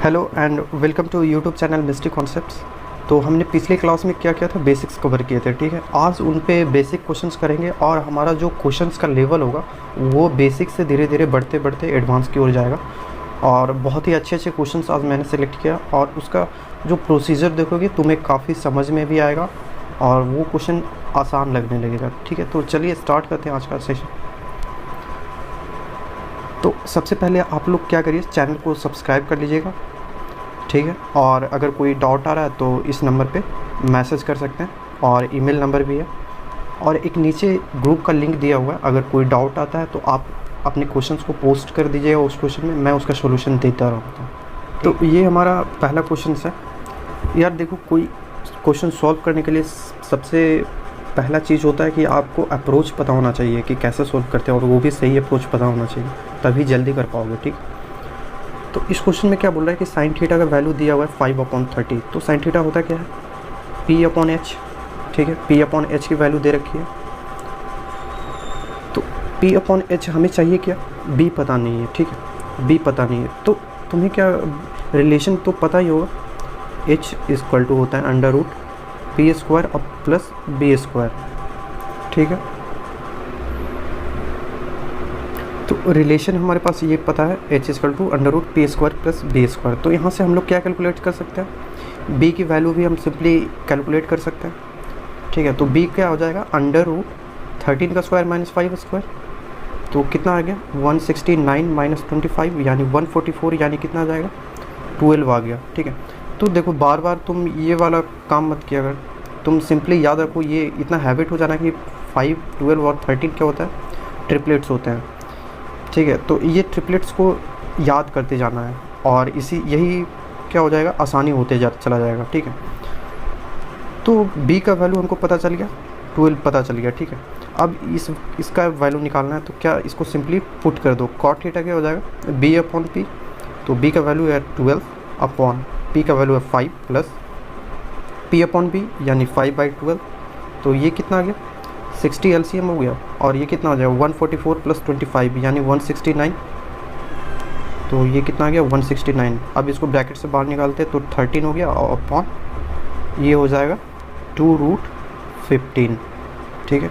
Hello and welcome to YouTube channel mystery concepts. तो हमने पिछले क्लास में क्या किया था, बेसिक्स कवर किए थे। ठीक है, आज उन पे बेसिक क्वेश्चंस करेंगे और हमारा जो क्वेश्चंस का लेवल होगा वो बेसिक से धीरे धीरे बढ़ते बढ़ते एडवांस की ओर जाएगा। और बहुत ही अच्छे अच्छे क्वेश्चंस आज मैंने सेलेक्ट किया और उसका जो प्रोसीजर देखोगे तुम्हें काफ़ी समझ में भी आएगा और वो क्वेश्चन आसान लगने लगेगा। ठीक है, तो चलिए स्टार्ट करते हैं आज का सेशन। तो सबसे पहले आप लोग क्या करिए, चैनल को सब्सक्राइब कर लीजिएगा। ठीक है, और अगर कोई डाउट आ रहा है तो इस नंबर पे मैसेज कर सकते हैं और ईमेल नंबर भी है और एक नीचे ग्रुप का लिंक दिया हुआ है। अगर कोई डाउट आता है तो आप अपने क्वेश्चंस को पोस्ट कर दीजिएगा उस क्वेश्चन में, मैं उसका सॉल्यूशन देता रहता हूँ। तो ये हमारा पहला क्वेश्चन है। यार देखो, कोई क्वेश्चन सॉल्व करने के लिए सबसे पहला चीज़ होता है कि आपको अप्रोच पता होना चाहिए कि कैसे सॉल्व करते हैं, और वो भी सही अप्रोच पता होना चाहिए, तभी जल्दी कर पाओगे। ठीक, तो इस क्वेश्चन में क्या बोल रहा है कि साइन थीटा का वैल्यू दिया हुआ है 5/30। तो साइन थीटा होता क्या है, P/H। ठीक है, P/H की वैल्यू दे रखी है। तो P/H हमें चाहिए क्या, B पता नहीं है। ठीक है, B पता नहीं है तो तुम्हें क्या रिलेशन तो पता ही होगा, H इक्वल टू होता है √P² और प्लस B²। ठीक है, तो रिलेशन हमारे पास ये पता है, H equal to √P² plus B²। तो यहाँ से हम लोग क्या कैलकुलेट कर सकते हैं, B की वैल्यू भी हम सिंपली कैलकुलेट कर सकते हैं। ठीक है, तो B क्या हो जाएगा, √13 का स्क्वायर माइनस 5 स्क्वायर। तो कितना आ गया, 169 माइनस 25 यानी 144, यानी कितना आ जाएगा, 12 आ गया। ठीक है, तो देखो बार बार तुम ये वाला काम मत किया, अगर तुम सिंपली याद रखो, ये इतना हैबिट हो जाना कि 5, 12 और 13 क्या होता है, ट्रिपलेट्स होते हैं। ठीक है, तो ये ट्रिपलेट्स को याद करते जाना है और यही क्या हो जाएगा, आसानी होते चला जाएगा। ठीक है, तो B का वैल्यू हमको पता चल गया, 12 पता चल गया। ठीक है, अब इसका वैल्यू निकालना है, तो क्या इसको सिंपली पुट कर दो, cot थीटा क्या हो जाएगा, B/P। तो B का वैल्यू है 12 अपॉन P का वैल्यू है 5 प्लस P/B यानी 5/12। तो ये कितना आ गया, 60 LCM हो गया और ये कितना हो जाएगा, 144 प्लस 25 यानी 169। तो ये कितना आ गया, 169। अब इसको ब्रैकेट से बाहर निकालते हैं तो 13 हो गया और अपॉन ये हो जाएगा 2√15। ठीक है,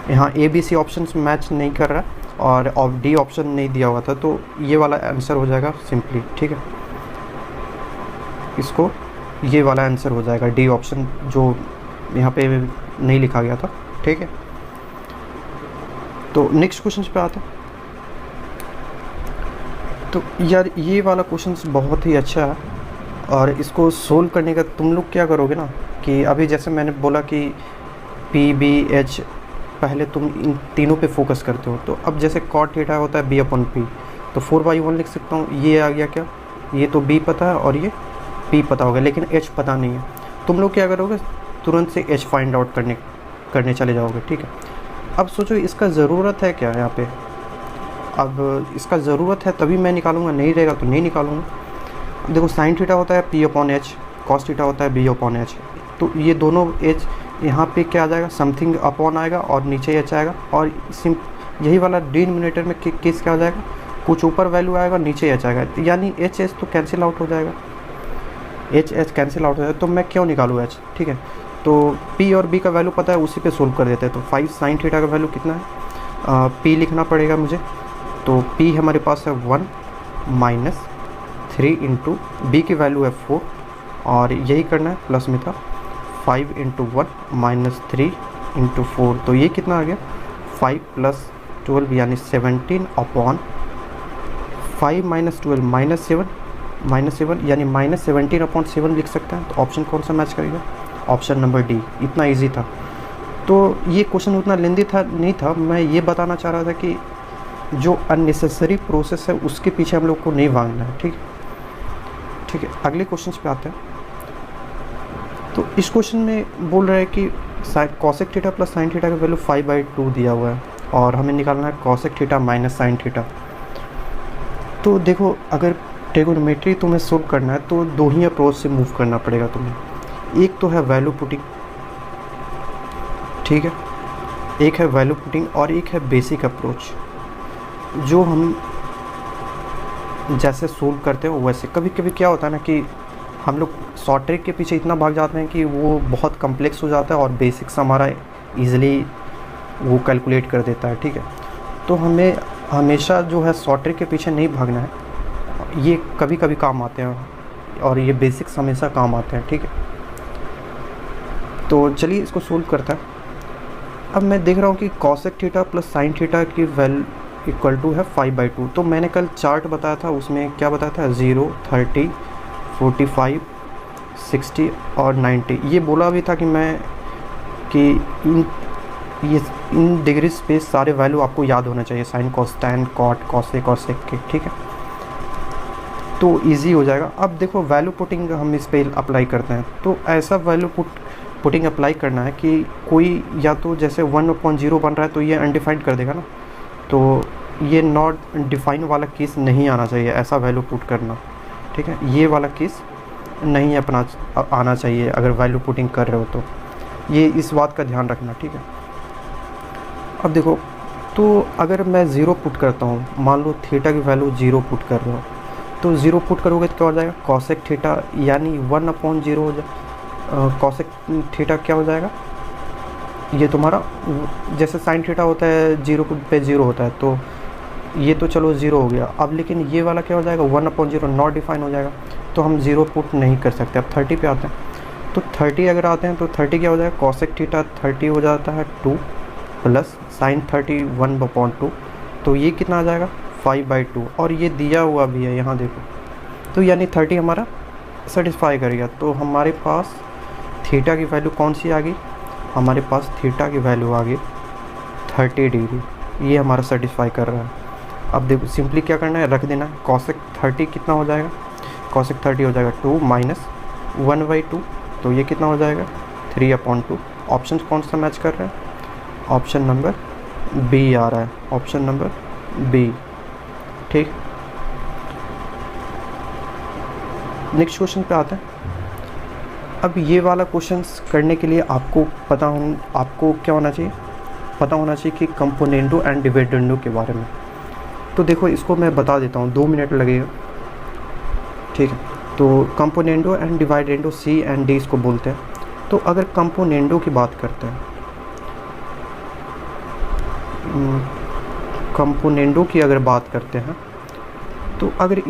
यहाँ ABC ऑप्शन मैच नहीं कर रहा और D ऑप्शन नहीं दिया हुआ था, तो ये वाला आंसर हो जाएगा सिंपली। ठीक है, इसको ये वाला आंसर हो जाएगा, D ऑप्शन जो यहाँ पे नहीं लिखा गया था। ठीक है, तो नेक्स्ट क्वेश्चन पे आते हैं। तो यार ये वाला क्वेश्चन बहुत ही अच्छा है और इसको सोल्व करने का तुम लोग क्या करोगे ना, कि अभी जैसे मैंने बोला कि P/B/H, पहले तुम इन तीनों पे फोकस करते हो। तो अब जैसे cot थीटा होता है B/P, तो 4/1 लिख सकता हूँ। ये आ गया क्या, ये तो B पता है और ये P पता होगा, लेकिन H पता नहीं है। तुम लोग क्या करोगे, तुरंत से H फाइंड आउट करने चले जाओगे। ठीक है, अब सोचो इसका ज़रूरत है क्या यहाँ पे, अब इसका ज़रूरत है तभी मैं निकालूंगा, नहीं रहेगा तो नहीं निकालूंगा। देखो साइन थीटा होता है P/H, कॉस थीटा होता है B/H। तो ये दोनों H यहाँ पे क्या आ जाएगा, समथिंग अपॉन आएगा और नीचे H आएगा, और यही वाला डिनोमिनेटर में किस क्या हो जाएगा, कुछ ऊपर वैल्यू आएगा नीचे H आएगा, यानी H तो कैंसिल आउट हो जाएगा, H कैंसिल आउट हो जाएगा। तो मैं क्यों निकालूँ H। ठीक है, तो P और B का वैल्यू पता है, उसी पे सोल्व कर देते हैं। तो 5 साइन थीटा का वैल्यू कितना है, P लिखना पड़ेगा मुझे। तो P हमारे पास है 1 माइनस 3 इंटू B की वैल्यू है 4, और यही करना है प्लस में था, 5 इंटू 1 माइनस 3 इंटू 4। तो ये कितना आ गया, 5 प्लस 12 यानी 17 अपॉन 5 माइनस 12 माइनस 7 यानी माइनस 17 अपॉन 7 लिख सकते हैं। तो ऑप्शन कौन सा मैच करेगा, ऑप्शन नंबर D। इतना इजी था। तो ये क्वेश्चन उतना लेंदी नहीं था, मैं ये बताना चाह रहा था कि जो अननेसेसरी प्रोसेस है उसके पीछे हम लोग को नहीं भागना है। ठीक है, अगले क्वेश्चन पे आते हैं। तो इस क्वेश्चन में बोल रहा है कि cosec theta plus sine theta का वैल्यू 5/2 दिया हुआ है और हमें निकालना है cosec theta minus sine theta. तो देखो, अगर ट्रिगोनोमेट्री तुम्हें सोल्व करना है तो दो ही अप्रोच से मूव करना पड़ेगा तुम्हें। एक तो है वैल्यू पुटिंग, ठीक है, एक है वैल्यू पुटिंग और एक है बेसिक अप्रोच। जो हम जैसे सोल्व करते हो वैसे। कभी कभी क्या होता है ना कि हम लोग शॉर्ट ट्रिक के पीछे इतना भाग जाते हैं कि वो बहुत कम्प्लेक्स हो जाता है और बेसिक्स हमारा ईज़िली वो कैलकुलेट कर देता है, ठीक है। तो हमें हमेशा जो है शॉर्ट ट्रिक के पीछे नहीं भागना है, ये कभी कभी काम आते हैं और ये बेसिक्स हमेशा काम आते हैं, ठीक है। तो चलिए इसको सोल्व करता है। अब मैं देख रहा हूँ कि cosec theta plus sine theta की वैल्यू इक्वल टू है 5/2। तो मैंने कल चार्ट बताया था, उसमें क्या बताया था, 0, 30, 45, 60 और 90। ये बोला भी था कि मैं कि इन डिग्री पे सारे वैल्यू आपको याद होना चाहिए, sine, cos, tan, cot, cosec और सेक के, ठीक है। तो इजी हो जाएगा। अब देखो वैल्यू पुटिंग हम इस पे अप्लाई करते हैं। तो ऐसा वैल्यू पुटिंग अप्लाई करना है कि कोई या तो जैसे 1/0 बन रहा है तो ये अनडिफाइंड कर देगा ना, तो ये नॉट डिफाइन वाला केस नहीं आना चाहिए, ऐसा वैल्यू पुट करना, ठीक है। ये वाला केस नहीं अपना आना चाहिए अगर वैल्यू पुटिंग कर रहे हो तो, ये इस बात का ध्यान रखना, ठीक है। अब देखो, तो अगर मैं 0 पुट करता हूँ, मान लो थीटा की वैल्यू 0 पुट कर रहे हो, तो 0 पुट करोगे तो क्या हो जाएगा, कॉसेक थीटा यानी 1/0 हो जाए। कॉसेक थीटा क्या हो जाएगा, ये तुम्हारा जैसे साइन थीटा होता है 0 पे 0 होता है, तो ये तो चलो 0 हो गया। अब लेकिन ये वाला क्या हो जाएगा, 1/0 नॉट डिफाइन हो जाएगा, तो हम 0 पुट नहीं कर सकते। अब 30 पे आते हैं, तो 30 अगर आते हैं तो 30 क्या हो जाएगा, कॉसेक थीटा 30 हो जाता है 2 प्लस साइन 30 1/2, तो ये कितना आ जाएगा 5/2, और ये दिया हुआ भी है यहाँ देखो। तो यानी 30 हमारा सेटिस्फाई कर गया। तो हमारे पास थीटा की वैल्यू कौन सी आ गई, हमारे पास थीटा की वैल्यू आ गई 30 डिग्री, ये हमारा सेटिस्फाई कर रहा है। अब देखो सिंपली क्या करना है, रख देना है। कॉसेक 30 कितना हो जाएगा, कॉसेक 30 हो जाएगा 2 माइनस 1/2, तो ये कितना हो जाएगा 3/2। ऑप्शन कौन सा मैच कर रहा है, ऑप्शन नंबर बी आ रहा है, ऑप्शन नंबर बी, ठीक। नेक्स्ट क्वेश्चन पे आते हैं। अब ये वाला क्वेश्चंस करने के लिए आपको आपको क्या होना चाहिए, पता होना चाहिए कि कंपोनेंडो एंड डिविडेंडो के बारे में। तो देखो इसको मैं बता देता हूँ, 2 मिनट लगेगा, ठीक है। तो componendo and dividendo, C and D इसको बोलते हैं। तो अगर कंपोनेंडो की बात करते हैं, कंपोनेंडो की अगर बात करते हैं, तो अगर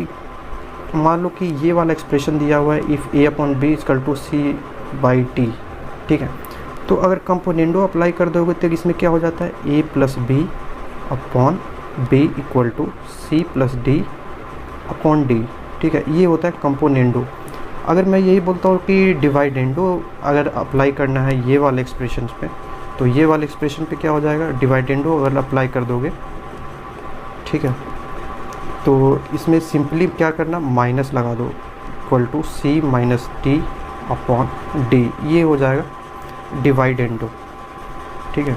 मान लो कि ये वाला एक्सप्रेशन दिया हुआ है, इफ़ a/b = c/t, ठीक है। तो अगर कंपोनेंडो अप्लाई कर दोगे तो इसमें क्या हो जाता है, a + b/b = c + d/d, ठीक है। ये होता है कंपोनेंडो। अगर मैं यही बोलता हूँ कि डिवाइडेंडो अगर अप्लाई करना है ये वाले एक्सप्रेशन पे, तो ये वाले एक्सप्रेशन पे क्या हो जाएगा, डिवाइडेंडो अगर अप्लाई कर दोगे, ठीक है, तो इसमें सिंपली क्या करना, माइनस लगा दो, = c - t/d, ये हो जाएगा डिवाइडेंडो, ठीक है।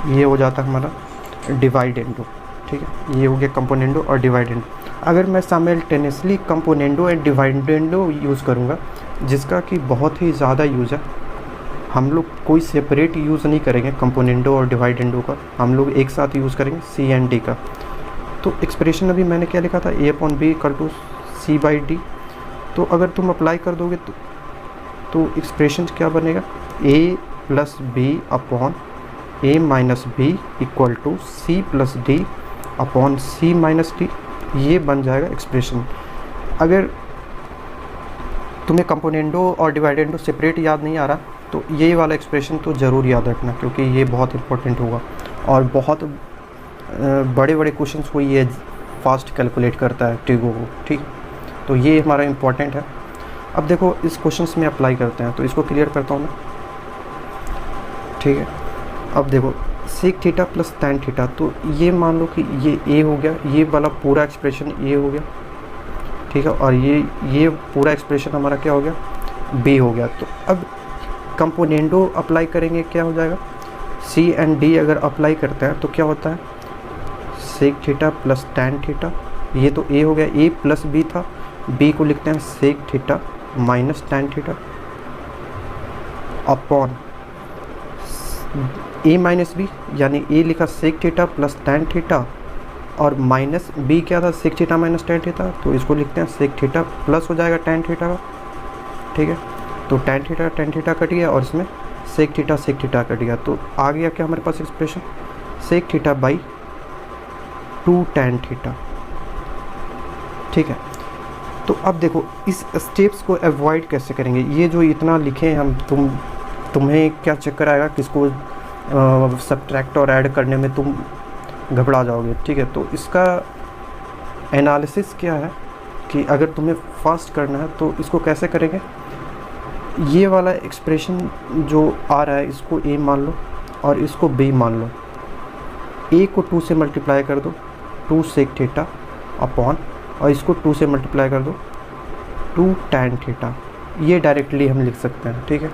ये हो जाता है हमारा डिवाइडेंडो, ठीक है। ये हो गया कंपोनेंडो और डिवाइडेंडो। अगर मैं साइमल्टेनियसली कंपोनेंडो एंड डिवाइडेंडो यूज़ करूँगा, जिसका कि बहुत ही ज़्यादा यूज़ है, हम लोग कोई सेपरेट यूज़ नहीं करेंगे कंपोनेंडो और डिवाइडेंडो का, हम लोग एक साथ यूज़ करेंगे सी एंड डी का। तो एक्सप्रेशन अभी मैंने क्या लिखा था, a/b = c/d। तो अगर तुम अप्लाई कर दोगे तो एक्सप्रेशन क्या बनेगा, a + b/a - b = c + d/c - d, ये बन जाएगा एक्सप्रेशन। अगर तुम्हें कंपोनेंडो और डिवाइडेंडो सेपरेट याद नहीं आ रहा, तो ये वाला एक्सप्रेशन तो ज़रूर याद रखना, क्योंकि ये बहुत इंपॉर्टेंट होगा और बहुत बड़े बड़े क्वेश्चंस को ये फास्ट कैलकुलेट करता है ट्रिगो को, ठीक। तो ये हमारा इम्पोर्टेंट है। अब देखो इस क्वेश्चंस में अप्लाई करते हैं, तो इसको क्लियर करता हूँ मैं, ठीक है। अब देखो sec theta plus tan theta, तो ये मान लो कि ये ए हो गया, ये वाला पूरा एक्सप्रेशन ए हो गया, ठीक है, और ये पूरा एक्सप्रेशन हमारा क्या हो गया, बी हो गया। तो अब कंपोनेंडो अप्लाई करेंगे, क्या हो जाएगा, सी एंड डी अगर अप्लाई करते हैं तो क्या होता है, sec theta plus tan theta, ये तो ए हो गया, ए प्लस बी था, बी को लिखते हैं sec theta minus tan theta upon A minus B, यानी ए लिखा sec theta plus tan theta और माइनस बी क्या था, sec theta minus tan theta, तो इसको लिखते हैं सेक थीटा प्लस हो जाएगा टेन थीटा का, ठीक है। तो टेन थीटा कट गया और इसमें सेक थीटा कट गया, तो आ गया क्या हमारे पास expression, sec theta by 2 tan theta, ठीक है। तो अब देखो इस स्टेप्स को अवॉइड कैसे करेंगे, ये जो इतना लिखे हम, तुम्हें क्या चक्कर आएगा कि इसको सब्ट्रैक्ट और ऐड करने में तुम घबरा जाओगे, ठीक है। तो इसका एनालिसिस क्या है कि अगर तुम्हें फास्ट करना है तो इसको कैसे करेंगे, ये वाला एक्सप्रेशन जो आ रहा है इसको a मान लो और इसको b मान लो, a को 2 से मल्टीप्लाई कर दो 2 सेक थीटा अपॉन, और इसको 2 से मल्टीप्लाई कर दो 2 टैन थीटा, ये डायरेक्टली हम लिख सकते हैं, ठीक है।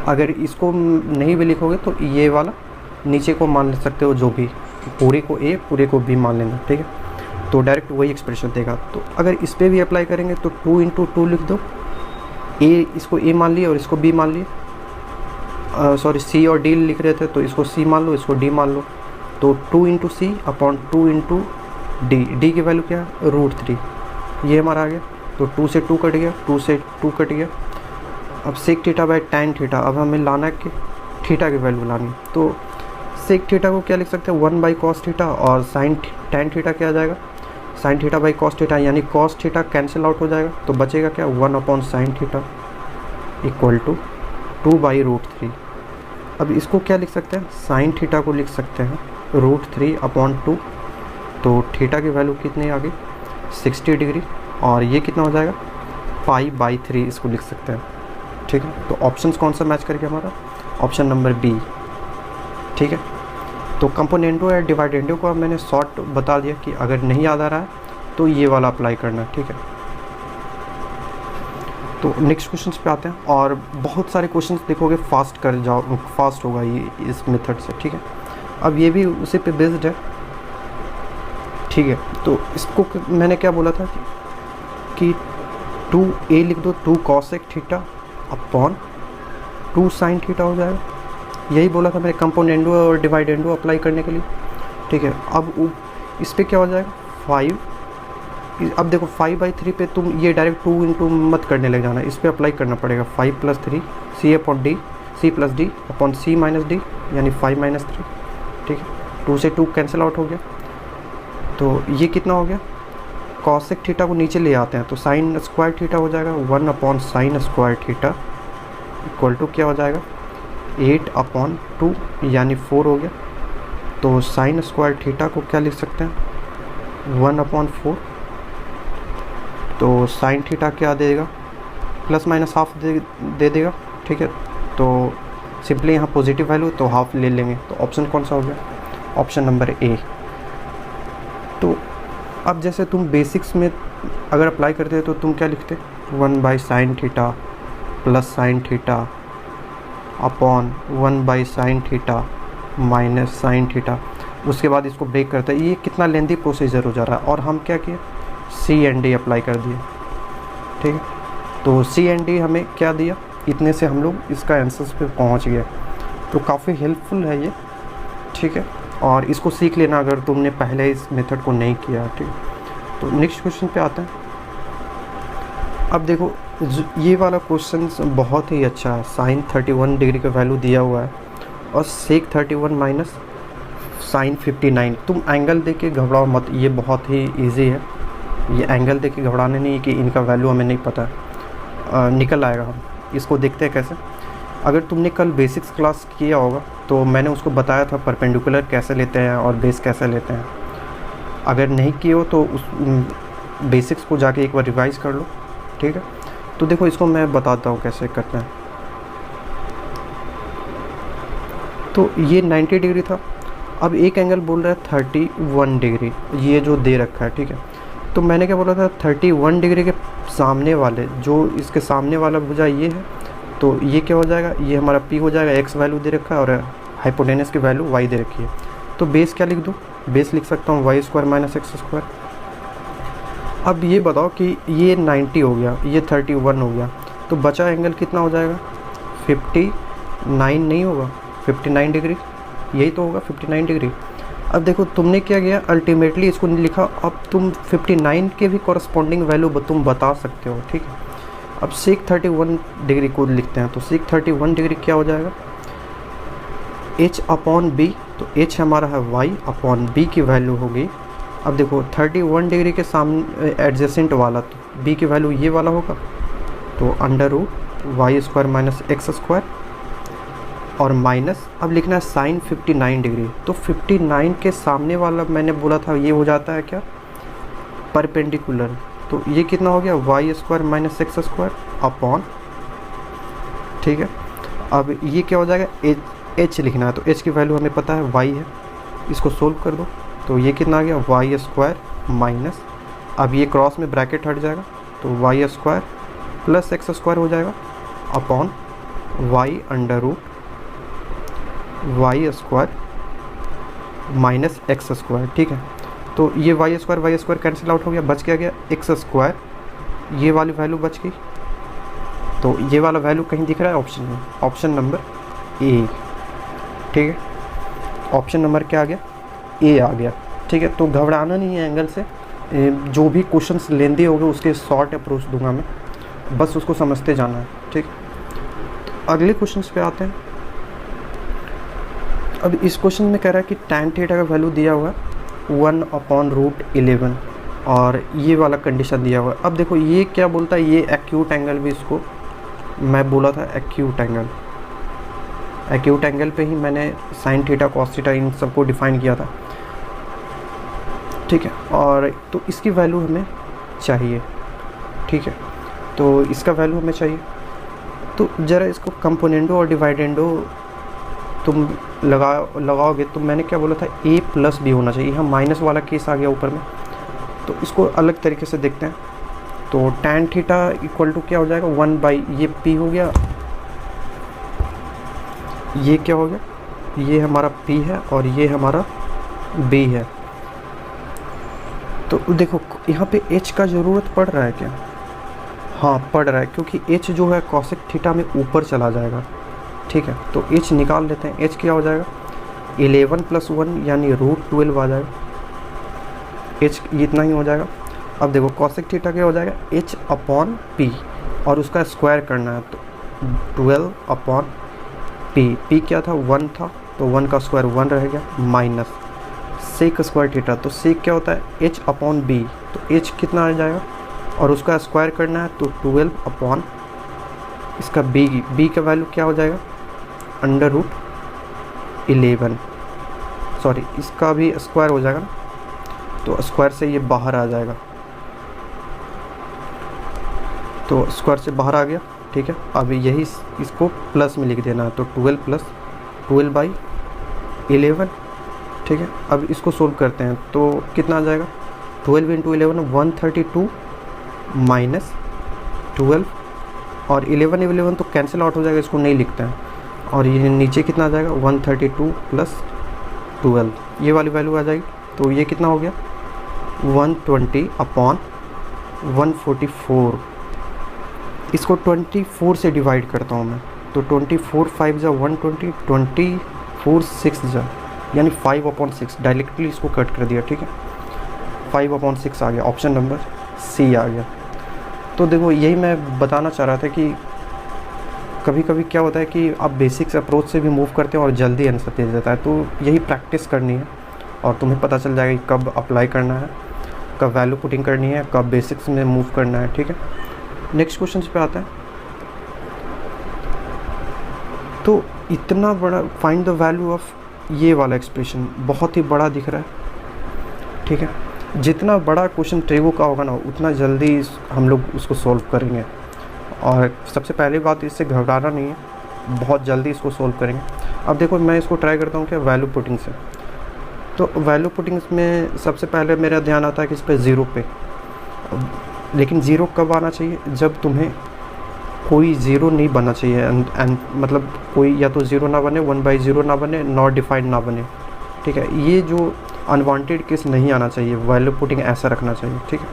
अगर इसको नहीं भी लिखोगे तो ये वाला नीचे को मान सकते हो, जो भी पूरे को a पूरे को b मान लेना, ठीक है। तो डायरेक्ट वही एक्सप्रेशन देगा। तो अगर इस पर भी अप्लाई करेंगे तो 2 इंटू 2 लिख दो, इसको a मान लिया और इसको b मान लिया, सॉरी c और d लिख रहे थे तो इसको c मान लो, इसको d मान लो, तो 2 इंटू सी अपॉन 2 इंटू डी की वैल्यू क्या है √3, ये हमारा आ गया। तो 2 से 2 कट गया, 2 से 2 कट गया। अब sec theta by tan theta, अब हमें लाना है कि थीटा की वैल्यू लानी, तो सेक थीटा को क्या लिख सकते हैं 1 बाई कॉस थीटा, और साइन टैन थीटा क्या आ जाएगा sine theta by cos theta, यानी कॉस थीटा कैंसिल आउट हो जाएगा, तो बचेगा क्या 1 upon sine theta equal to 2 by √3। अब इसको क्या लिख सकते हैं, साइन थीटा को लिख सकते हैं √3 अपॉन 2, तो थीटा की वैल्यू कितनी आ गई 60 डिग्री, और ये कितना हो जाएगा π/3 इसको लिख सकते हैं, ठीक है। तो ऑप्शंस कौन सा मैच करके हमारा, ऑप्शन नंबर बी, ठीक है। तो कंपोनेंटो या डिवाइडेंडो को अब मैंने शॉर्ट बता दिया कि अगर नहीं याद आ रहा है तो ये वाला अप्लाई करना है, ठीक है। तो नेक्स्ट क्वेश्चन पे आते हैं, और बहुत सारे क्वेश्चंस देखोगे फास्ट कर जाओ, फास्ट होगा ये इस मेथड से, ठीक है। अब ये भी उसी पे बेस्ड है, ठीक है। तो इसको मैंने क्या बोला था कि 2a लिख दो 2 cosec theta upon 2 sine theta हो जाएगा, यही बोला था मैंने कंपोनेंडो और डिवाइडेंडो अप्लाई करने के लिए, ठीक है। अब इस पर क्या हो जाएगा 5, अब देखो 5/3 पे तुम ये डायरेक्ट 2 इंटू मत करने लग जाना, इस पर अप्लाई करना पड़ेगा 5 + 3 c upon D, c + d upon c - d, यानी 5 - 3, ठीक है। 2 से 2 कैंसिल आउट हो गया, तो ये कितना हो गया, कॉसेक थीटा को नीचे ले आते हैं तो साइन स्क्वायर थीटा हो जाएगा 1 upon sine square theta equal to क्या हो जाएगा 8 अपॉन 2, यानी 4 हो गया। तो साइन स्क्वायर थीटा को क्या लिख सकते हैं 1 अपॉन 4, तो साइन थीटा क्या देगा प्लस माइनस हाफ दे देगा, ठीक है। तो सिंपली यहाँ पॉजिटिव वैल्यू तो हाफ ले लेंगे, तो ऑप्शन कौन सा हो गया, ऑप्शन नंबर ए। तो अब जैसे तुम बेसिक्स में अगर अप्लाई करते हैं तो तुम क्या लिखते 1 by sine theta plus sine theta upon 1 by sine theta minus sine theta, उसके बाद इसको ब्रेक करते हैं। ये कितना लेंदी प्रोसीजर हो जा रहा है, और हम क्या किए सी एंड डी अप्लाई कर दिए, ठीक है। तो सी एंड डी हमें क्या दिया, इतने से हम लोग इसका आंसर्स पे पहुंच गए, तो काफ़ी हेल्पफुल है ये, ठीक है। और इसको सीख लेना अगर तुमने पहले इस मेथड को नहीं किया, ठीक है। तो नेक्स्ट क्वेश्चन पे आते हैं। अब देखो ये वाला क्वेश्चन बहुत ही अच्छा है, साइन 31 डिग्री का वैल्यू दिया हुआ है और सेक 31 माइनस साइन 59। तुम एंगल देख के घबराओ मत, ये बहुत ही इजी है, ये एंगल देख के घबराने नहीं कि इनका वैल्यू हमें नहीं पता है, निकल आएगा। हम इसको देखते हैं कैसे। अगर तुमने कल बेसिक्स क्लास किया होगा तो मैंने उसको बताया था परपेंडिकुलर कैसे लेते हैं और बेस कैसे लेते हैं। अगर नहीं किए हो तो उस बेसिक्स को जाके एक बार रिवाइज कर लो, ठीक है। तो देखो इसको मैं बताता हूँ कैसे करते हैं। तो ये 90 डिग्री था, अब एक एंगल बोल रहा है 31 डिग्री, ये जो दे रखा है, ठीक है। तो मैंने क्या बोला था 31 डिग्री के सामने वाले, जो इसके सामने वाला भुजा ये है, तो ये क्या हो जाएगा, ये हमारा p हो जाएगा, x वैल्यू दे रखा है और हाइपोटेनस की वैल्यू y दे रखी है। तो बेस क्या लिख दूँ, बेस लिख सकता हूँ y² माइनस x²। अब ये बताओ कि ये 90 हो गया, ये 31 हो गया, तो बचा एंगल कितना हो जाएगा 59 नहीं होगा, 59 डिग्री, यही तो होगा 59 डिग्री। अब देखो तुमने क्या किया, अल्टीमेटली इसको नहीं लिखा, अब तुम 59 के भी कॉरस्पॉन्डिंग वैल्यू तुम बता सकते हो, ठीक है। अब सेक 31 डिग्री को लिखते हैं, तो सेक 31 डिग्री क्या हो जाएगा, h अपॉन बी, तो h हमारा है y अपॉन b की वैल्यू होगी। अब देखो 31 डिग्री के सामने एडजेसेंट वाला, तो b की वैल्यू ये वाला होगा, तो under root y square minus x square और माइनस, अब लिखना है साइन 59 डिग्री, तो 59 के सामने वाला मैंने बोला था ये हो जाता है क्या, परपेंडिकुलर, तो ये कितना हो गया y square minus x square upon, ठीक है। अब ये क्या हो जाएगा, एच लिखना है, तो एच की वैल्यू हमें पता है वाई है, इसको सोल्व कर दो, तो ये कितना आ गया वाई स्क्वायर माइनस, अब ये क्रॉस में ब्रैकेट हट जाएगा, तो y square plus x square हो जाएगा upon y under root y square minus x square, ठीक है। तो ये वाई स्क्वायर कैंसिल आउट हो गया, बच गया एक्स स्क्वायर, ये वाली वैल्यू बच गई, तो ये वाला वैल्यू कहीं दिख रहा है ऑप्शन में, ऑप्शन नंबर ए, ठीक है। ऑप्शन नंबर क्या आ गया, ए आ गया, ठीक है। तो घबराना नहीं है एंगल से, जो भी क्वेश्चंस लेंदे होंगे उसके शॉर्ट अप्रोच दूंगा मैं, बस उसको समझते जाना है, ठीक। तो अगले क्वेश्चंस पे आते हैं। अब इस क्वेश्चन में कह रहा है कि tan थीटा का वैल्यू दिया हुआ है 1/√11 और ये वाला कंडीशन दिया हुआ है। अब देखो ये क्या बोलता है, ये एक्यूट एंगल भी इसको मैं बोला था, एक्यूट एंगल पे ही मैंने sine theta cos theta in सबको डिफाइन किया था, ठीक है। और तो इसकी वैल्यू हमें चाहिए, ठीक है, तो इसका वैल्यू हमें चाहिए, तो ज़रा इसको कंपोनेंडो और डिवाइडेंडो तुम लगाओगे, तो मैंने क्या बोला था a प्लस बी होना चाहिए, यहाँ माइनस वाला केस आ गया ऊपर में, तो इसको अलग तरीके से देखते हैं। तो tan थीटा इक्वल टू क्या हो जाएगा 1/, ये p हो गया, ये क्या हो गया, ये हमारा p है और ये हमारा b है। तो देखो यहाँ पे h का ज़रूरत पड़ रहा है क्या, हाँ पड़ रहा है, क्योंकि h जो है कॉसेक थीटा में ऊपर चला जाएगा, ठीक है। तो h निकाल लेते हैं, h क्या हो जाएगा 11 + 1 यानी √12 आ जाएगा, h इतना ही हो जाएगा। अब देखो कॉसेक थीटा क्या हो जाएगा h अपॉन p और उसका स्क्वायर करना है, तो 12 अपॉन p क्या था 1 था, तो 1 का स्क्वायर 1 रह गया, माइनस सेक स्क्वायर थीटा, तो सेक क्या होता है h अपॉन b, तो h कितना आ जाएगा और उसका स्क्वायर करना है, तो 12 अपॉन इसका b का वैल्यू क्या हो जाएगा √11, सॉरी इसका भी स्क्वायर हो जाएगा ना, तो स्क्वायर से ये बाहर आ जाएगा, तो स्क्वायर से बाहर आ गया, ठीक है। अब यही इसको प्लस में लिख देना है, तो 12 + 12/11, ठीक है। अब इसको सोल्व करते हैं, तो कितना आ जाएगा 12 × 11 132 माइनस 12 और 11 तो कैंसिल आउट हो जाएगा, इसको नहीं लिखते हैं, और ये नीचे कितना आ जाएगा 132 + 12, ये वाली वैल्यू आ जाएगी, तो ये कितना हो गया 120 अपॉन 144, इसको 24 से डिवाइड करता हूँ मैं, तो 24 5 जा 120, 24 6 जा यानी 5/6, डायरेक्टली इसको कट कर दिया, ठीक है, 5/6 आ गया, ऑप्शन नंबर सी आ गया। तो देखो यही मैं बताना चाह रहा था कि कभी कभी क्या होता है कि आप बेसिक्स अप्रोच से भी मूव करते हैं और जल्दी आंसर दे देता है, तो यही प्रैक्टिस करनी है और तुम्हें पता चल जाएगा कि कब अप्लाई करना है, कब वैल्यू पुटिंग करनी है, कब बेसिक्स में मूव करना है, ठीक है। नेक्स्ट क्वेश्चन पे आता है। तो इतना बड़ा फाइंड द वैल्यू ऑफ, ये वाला एक्सप्रेशन बहुत ही बड़ा दिख रहा है, ठीक है। जितना बड़ा क्वेश्चन ट्रेगो का होगा ना उतना जल्दी हम लोग उसको सॉल्व करेंगे, और सबसे पहली बात इससे घबराना नहीं है, बहुत जल्दी इसको सॉल्व करेंगे। अब देखो मैं इसको ट्राई करता हूँ क्या वैल्यू पुटिंग से, तो वैल्यू पुटिंग में सबसे पहले मेरा ध्यान आता है कि इस पर ज़ीरो पे, लेकिन ज़ीरो कब आना चाहिए जब तुम्हें कोई ज़ीरो नहीं बनना चाहिए, एंड मतलब कोई या तो ज़ीरो ना बने, 1/0 ना बने, नॉट डिफाइंड ना बने, ठीक है। ये जो अनवांटेड केस नहीं आना चाहिए, वैल्यू पुटिंग ऐसा रखना चाहिए, ठीक है।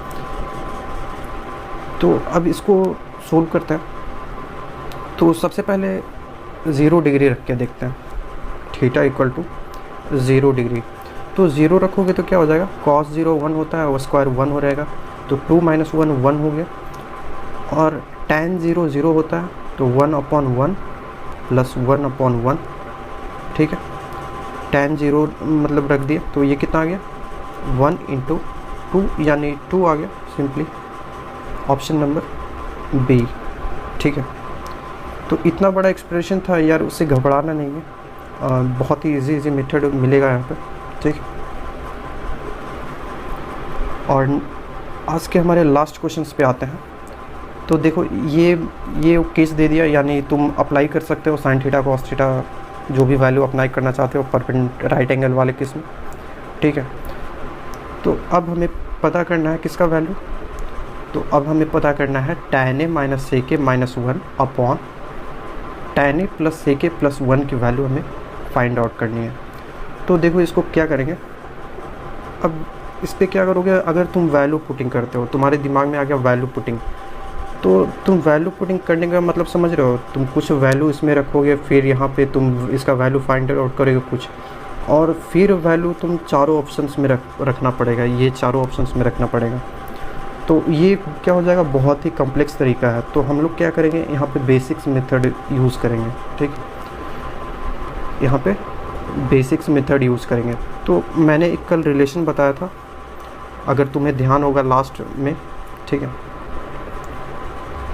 तो अब इसको सोल्व करते हैं। तो सबसे पहले 0 डिग्री रख के देखते हैं, थीटा इक्वल टू 0 डिग्री। तो 0 रखोगे तो क्या हो जाएगा, cos 0 1 होता है, वो स्क्वायर 1 हो रहेगा, तो 2 माइनस 1 1 हो गया। और tan 0 0 होता है, तो 1/1 प्लस 1/1, ठीक है। tan 0 मतलब रख दिया, तो ये कितना आ गया, 1 इंटू 2 यानी 2 आ गया सिंपली, ऑप्शन नंबर बी, ठीक है। तो इतना बड़ा एक्सप्रेशन था यार, उससे घबराना नहीं है, बहुत ही इजी मेथड मिलेगा यहाँ पे, ठीक। और आज के हमारे लास्ट क्वेश्चंस पे आते हैं। तो देखो ये केस दे दिया, यानी तुम अप्लाई कर सकते हो साइन थीटा कॉस थीटा जो भी वैल्यू अप्लाई करना चाहते हो राइट एंगल वाले केस में, ठीक है। तो अब हमें पता करना है किसका वैल्यू, तो अब हमें पता करना है tan a minus sec A minus 1 upon tan a plus sec A plus 1 की वैल्यू हमें फाइंड आउट करनी है। तो देखो इसको क्या करेंगे, अब इस पर क्या करोगे, अगर तुम वैल्यू पुटिंग करते हो, तुम्हारे दिमाग में आ गया वैल्यू पुटिंग, तो तुम वैल्यू पुटिंग करने का मतलब समझ रहे हो, तुम कुछ वैल्यू इसमें रखोगे, फिर यहाँ पे तुम इसका वैल्यू फाइंड आउट करोगे कुछ, और फिर वैल्यू तुम चारों ऑप्शंस में रखना पड़ेगा, ये चारों ऑप्शंस में रखना पड़ेगा। तो ये क्या हो जाएगा, बहुत ही कॉम्प्लेक्स तरीका है। तो हम लोग क्या करेंगे, यहाँ पे बेसिक्स मेथड यूज़ करेंगे, ठीक। यहाँ पे बेसिक्स मेथड यूज़ करेंगे। तो मैंने एक कल रिलेशन बताया था, अगर तुम्हें ध्यान होगा लास्ट में, ठीक है।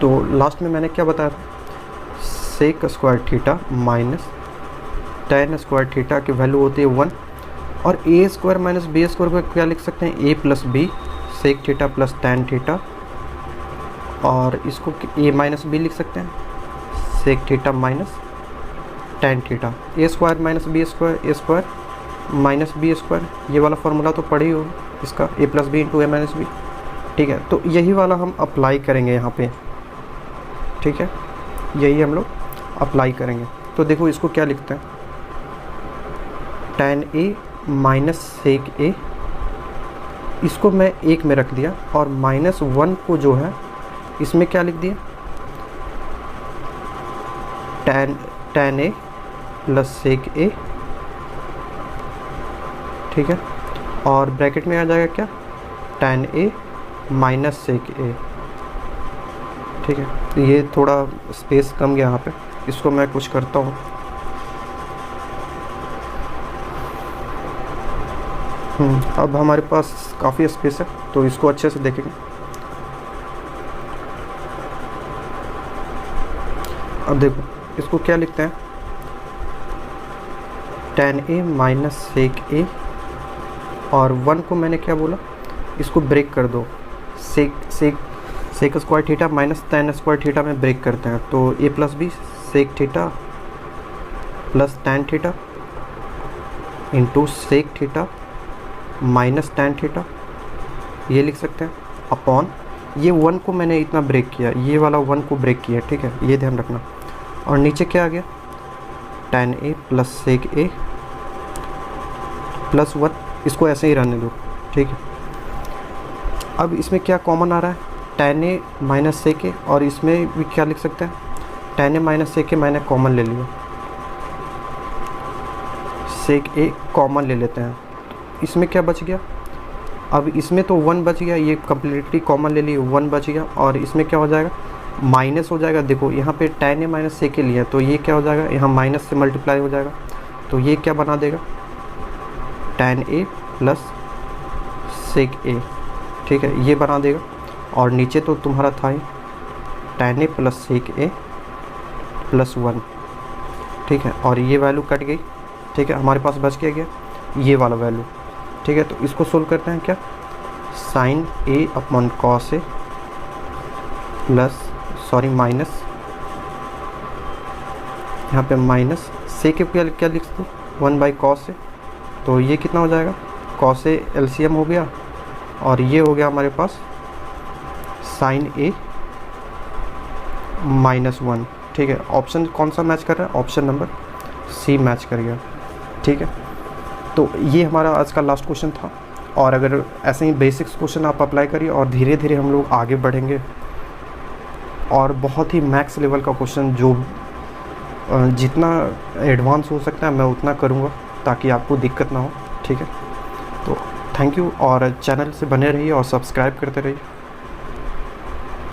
तो लास्ट में मैंने क्या बताया था, sec square theta minus tan square theta की वैल्यू होती है 1, और a square minus B square को क्या लिख सकते हैं, a plus B sec theta plus tan theta, और इसको a माइनस बी लिख सकते हैं sec theta minus tan theta, a square minus B square, a square minus B square, ये वाला फार्मूला तो पढ़ी हो इसका, a plus B into A minus B, ठीक है। तो यही वाला हम अप्लाई करेंगे यहाँ पे, ठीक है, यही हम लोग अप्लाई करेंगे। तो देखो इसको क्या लिखते हैं, tan a minus sec a, इसको मैं 1 में रख दिया, और माइनस 1 को जो है इसमें क्या लिख दिया, tan a plus sec a, ठीक है। और ब्रैकेट में आ जाएगा क्या, tan a minus sec a, ठीक है। तो ये थोड़ा स्पेस कम गया यहाँ पे, इसको मैं कुछ करता हूँ। अब हमारे पास काफ़ी स्पेस है, तो इसको अच्छे से देखेंगे। अब देखो इसको क्या लिखते हैं, tan a minus sec a, और 1 को मैंने क्या बोला, इसको ब्रेक कर दो, sec square theta minus tan square theta में ब्रेक करते हैं, तो a plus B sec theta plus tan theta into sec theta minus tan theta, ये लिख सकते हैं, अपॉन ये 1 को मैंने इतना ब्रेक किया, ये वाला 1 को ब्रेक किया, ठीक है, ये ध्यान रखना। और नीचे क्या आ गया, tan a plus sec a plus 1, इसको ऐसे ही रहने दो, ठीक है। अब इसमें क्या कॉमन आ रहा है, tan a minus sec a, और इसमें भी क्या लिख सकते हैं, tan a minus sec a मैंने कॉमन ले लिया, सेक a कॉमन ले लेते हैं, इसमें क्या बच गया, अब इसमें तो 1 बच गया, ये कम्प्लीटली कॉमन ले लिए, 1 बच गया, और इसमें क्या हो जाएगा, माइनस हो जाएगा। देखो यहाँ पे tan a minus sec a लिया, तो ये क्या हो जाएगा, यहाँ माइनस से मल्टीप्लाई हो जाएगा, तो ये क्या बना देगा, tan a plus sec a, ठीक है, ये बना देगा। और नीचे तो तुम्हारा था ही tan a plus sec a plus 1, ठीक है, और ये वैल्यू कट गई, ठीक है, हमारे पास बच गया ये वाला वैल्यू, ठीक है। तो इसको सोल्व करते हैं क्या, sine a upon cos a plus minus, यहाँ पे माइनस सेक a क्या लिख दो, 1 बाई कॉस a, तो ये कितना हो जाएगा, कॉस a एलसीएम हो गया, और ये हो गया हमारे पास साइन a माइनस 1, ठीक है। ऑप्शन कौन सा मैच कर रहा है, ऑप्शन नंबर सी मैच कर गया, ठीक है। तो ये हमारा आज का लास्ट क्वेश्चन था, और अगर ऐसे ही बेसिक्स क्वेश्चन आप अप्लाई करिए, और धीरे धीरे हम लोग आगे बढ़ेंगे, और बहुत ही मैक्स लेवल का क्वेश्चन जो जितना एडवांस हो सकता है मैं उतना करूँगा, ताकि आपको दिक्कत ना हो, ठीक है। थैंक यू, और चैनल से बने रहिए और सब्सक्राइब करते रहिए।